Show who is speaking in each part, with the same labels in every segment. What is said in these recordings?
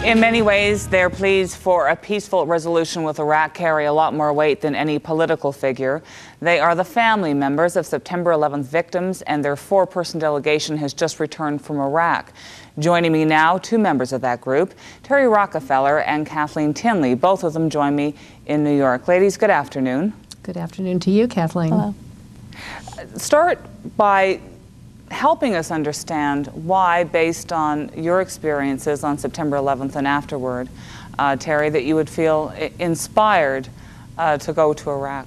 Speaker 1: In many ways, their pleas for a peaceful resolution with Iraq carry a lot more weight than any political figure. They are the family members of September 11th victims, and their four-person delegation has just returned from Iraq. Joining me now, two members of that group, Terry Rockefeller and Kathleen Tinley. Both of them join me in New York. Ladies, good afternoon.
Speaker 2: Good afternoon to you, Kathleen.
Speaker 3: Hello.
Speaker 1: Start by helping us understand why, based on your experiences on September 11th and afterward, Terry, that you would feel inspired to go to Iraq.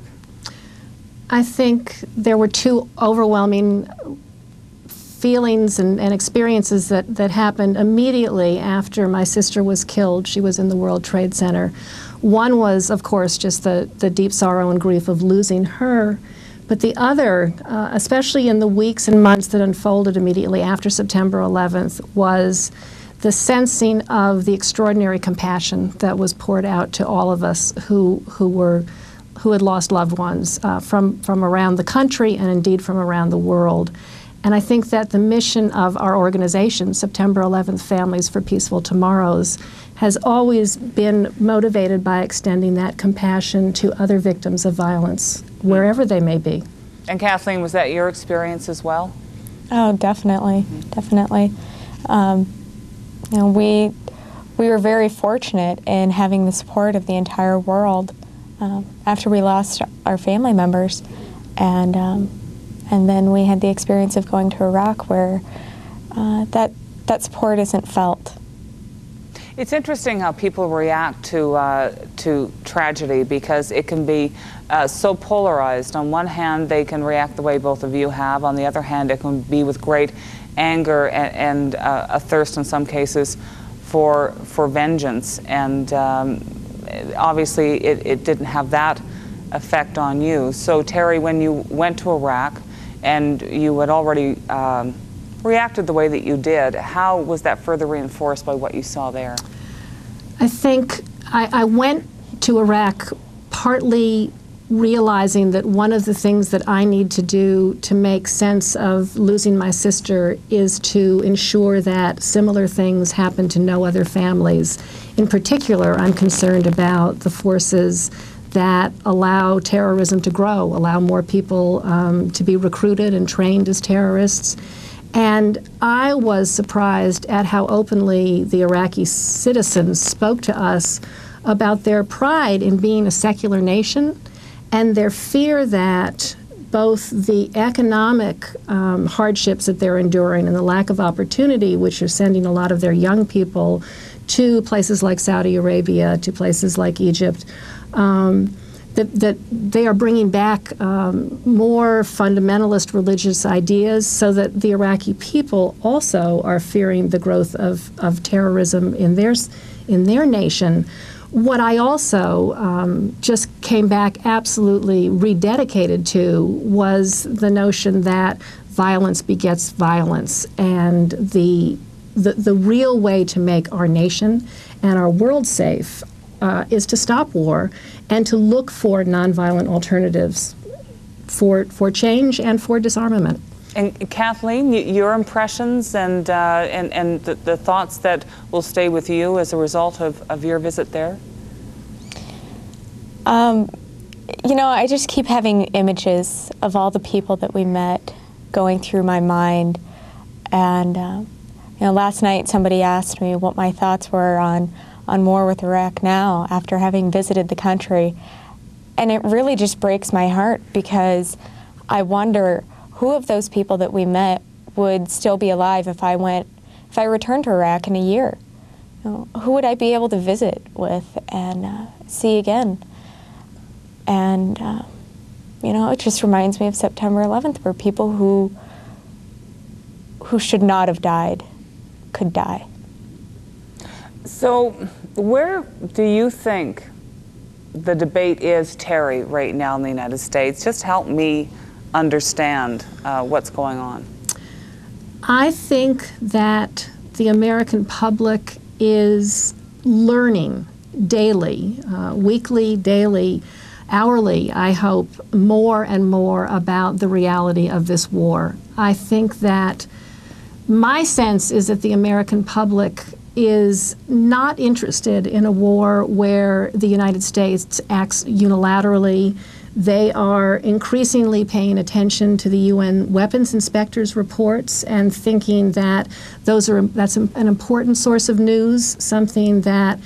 Speaker 2: I think there were two overwhelming feelings and experiences that happened immediately after my sister was killed. She was in the World Trade Center. One was, of course, just the deep sorrow and grief of losing her. But the other, especially in the weeks and months that unfolded immediately after September 11th, was the sensing of the extraordinary compassion that was poured out to all of us who had lost loved ones from around the country and indeed from around the world. And I think that the mission of our organization, September 11th Families for Peaceful Tomorrows, has always been motivated by extending that compassion to other victims of violence, wherever they may be.
Speaker 1: And Kathleen, was that your experience as well?
Speaker 3: Oh, definitely, definitely. You know, we were very fortunate in having the support of the entire world after we lost our family members, and then we had the experience of going to Iraq, where that support isn't felt.
Speaker 1: It's interesting how people react to tragedy, because it can be so polarized. On one hand, they can react the way both of you have. On the other hand, it can be with great anger and a thirst in some cases for vengeance. And obviously, it didn't have that effect on you. So, Terry, when you went to Iraq and you had already reacted the way that you did, how was that further reinforced by what you saw there?
Speaker 2: I think I went to Iraq partly realizing that one of the things that I need to do to make sense of losing my sister is to ensure that similar things happen to no other families. In particular, I'm concerned about the forces that allow terrorism to grow, allow more people to be recruited and trained as terrorists. And I was surprised at how openly the Iraqi citizens spoke to us about their pride in being a secular nation and their fear that both the economic hardships that they're enduring and the lack of opportunity, which are sending a lot of their young people to places like Saudi Arabia, to places like Egypt, that they are bringing back more fundamentalist religious ideas, so that the Iraqi people also are fearing the growth of terrorism in their nation. What I also just came back absolutely rededicated to was the notion that violence begets violence, and the real way to make our nation and our world safe is to stop war and to look for nonviolent alternatives for change and for disarmament.
Speaker 1: And Kathleen, your impressions and the thoughts that will stay with you as a result of your visit there?
Speaker 3: You know, I just keep having images of all the people that we met going through my mind. And you know, last night somebody asked me what my thoughts were on war with Iraq now, after having visited the country. And it really just breaks my heart, because I wonder who of those people that we met would still be alive if I returned to Iraq in a year. You know, who would I be able to visit with and see again? And you know, it just reminds me of September 11th, where people who should not have died could die.
Speaker 1: So where do you think the debate is, Terry, right now in the United States? Just help me understand what's going on.
Speaker 2: I think that the American public is learning daily, weekly, daily, hourly, I hope, more and more about the reality of this war. I think that my sense is that the American public is not interested in a war where the United States acts unilaterally. They are increasingly paying attention to the UN weapons inspectors' reports and thinking that that's an important source of news, something that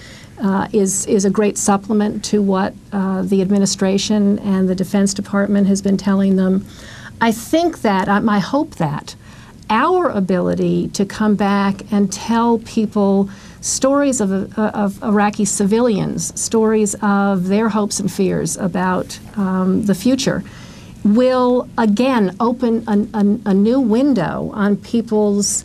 Speaker 2: is a great supplement to what the administration and the Defense Department has been telling them. I think that, I hope that, our ability to come back and tell people stories of Iraqi civilians, stories of their hopes and fears about the future, will again open a new window on people's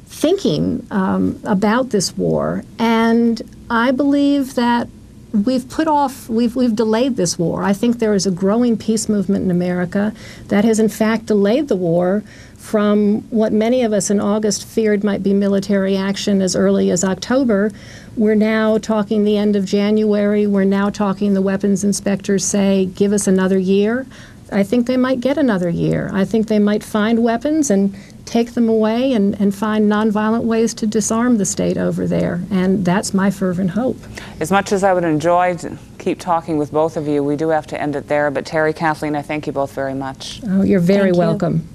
Speaker 2: thinking about this war. And I believe that we've delayed this war. I think there is a growing peace movement in America that has in fact delayed the war from what many of us in August feared might be military action as early as October. We're now talking the end of January. We're now talking, the weapons inspectors say, give us another year. I think they might get another year. I think they might find weapons and take them away and find nonviolent ways to disarm the state over there. And that's my fervent hope.
Speaker 1: As much as I would enjoy to keep talking with both of you, we do have to end it there. But Terry, Kathleen, I thank you both very much.
Speaker 2: Oh, you're very
Speaker 3: Thank you.
Speaker 2: welcome.